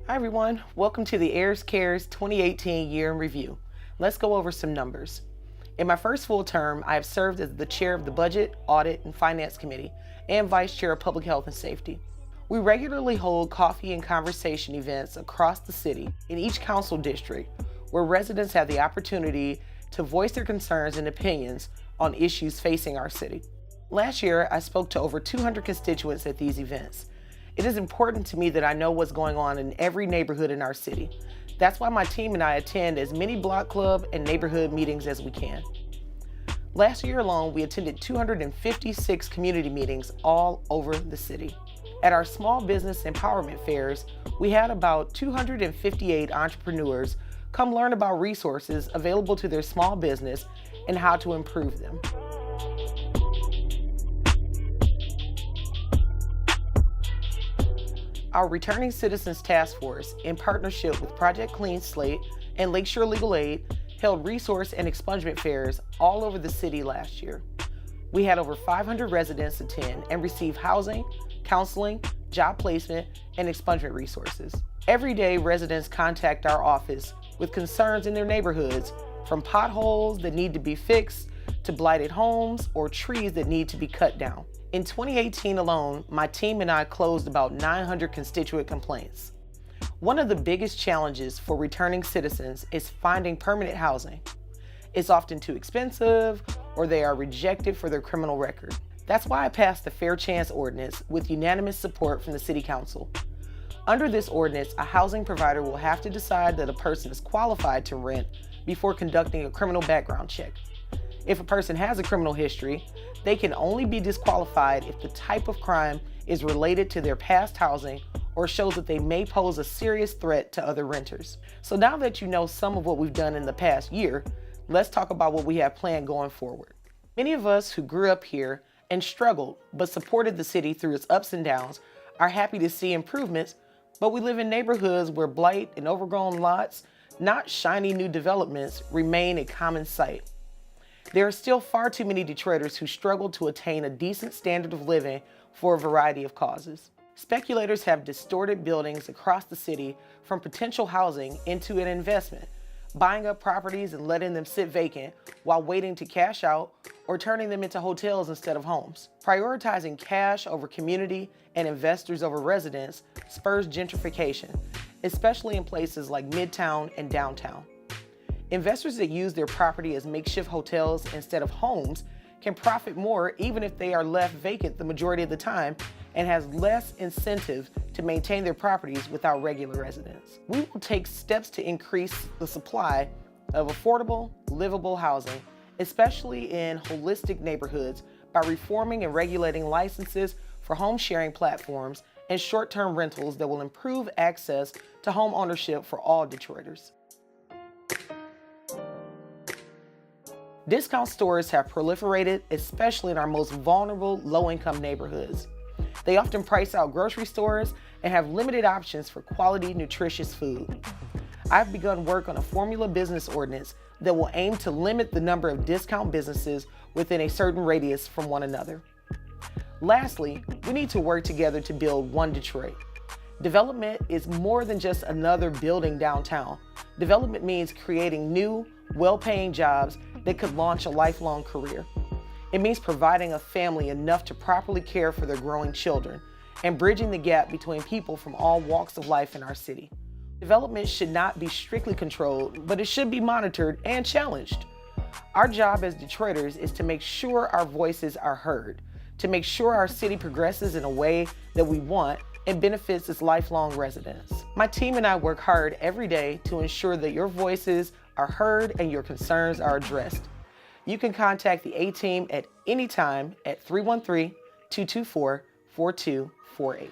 Hi everyone, welcome to the Ayers Cares 2018 Year in Review. Let's go over some numbers. In my first full term, I have served as the chair of the Budget, Audit, and Finance Committee and vice chair of Public Health and Safety. We regularly hold coffee and conversation events across the city in each council district where residents have the opportunity to voice their concerns and opinions on issues facing our city. Last year, I spoke to over 200 constituents at these events. It is important to me that I know what's going on in every neighborhood in our city. That's why my team and I attend as many block club and neighborhood meetings as we can. Last year alone, we attended 256 community meetings all over the city. At our small business empowerment fairs, we had about 258 entrepreneurs come learn about resources available to their small business and how to improve them. Our Returning Citizens Task Force, in partnership with Project Clean Slate and Lakeshore Legal Aid, held resource and expungement fairs all over the city last year. We had over 500 residents attend and receive housing, counseling, job placement, and expungement resources. Every day, residents contact our office with concerns in their neighborhoods, from potholes that need to be fixed to blighted homes or trees that need to be cut down. In 2018 alone, my team and I closed about 900 constituent complaints. One of the biggest challenges for returning citizens is finding permanent housing. It's often too expensive, or they are rejected for their criminal record. That's why I passed the Fair Chance Ordinance with unanimous support from the City Council. Under this ordinance, a housing provider will have to decide that a person is qualified to rent before conducting a criminal background check. If a person has a criminal history, they can only be disqualified if the type of crime is related to their past housing or shows that they may pose a serious threat to other renters. So now that you know some of what we've done in the past year, let's talk about what we have planned going forward. Many of us who grew up here and struggled but supported the city through its ups and downs are happy to see improvements, but we live in neighborhoods where blight and overgrown lots, not shiny new developments, remain a common sight. There are still far too many Detroiters who struggle to attain a decent standard of living for a variety of causes. Speculators have distorted buildings across the city from potential housing into an investment, buying up properties and letting them sit vacant while waiting to cash out or turning them into hotels instead of homes. Prioritizing cash over community and investors over residents spurs gentrification, especially in places like Midtown and downtown. Investors that use their property as makeshift hotels instead of homes can profit more even if they are left vacant the majority of the time and has less incentive to maintain their properties without regular residents. We will take steps to increase the supply of affordable, livable housing, especially in holistic neighborhoods, by reforming and regulating licenses for home sharing platforms and short-term rentals that will improve access to home ownership for all Detroiters. Discount stores have proliferated, especially in our most vulnerable, low-income neighborhoods. They often price out grocery stores and have limited options for quality, nutritious food. I've begun work on a formula business ordinance that will aim to limit the number of discount businesses within a certain radius from one another. Lastly, we need to work together to build one Detroit. Development is more than just another building downtown. Development means creating new, well-paying jobs that could launch a lifelong career. It means providing a family enough to properly care for their growing children and bridging the gap between people from all walks of life in our city. Development should not be strictly controlled, but it should be monitored and challenged. Our job as Detroiters is to make sure our voices are heard, to make sure our city progresses in a way that we want and benefits its lifelong residents. My team and I work hard every day to ensure that your voices are heard and your concerns are addressed. You can contact the A-Team at any time at 313-224-4248.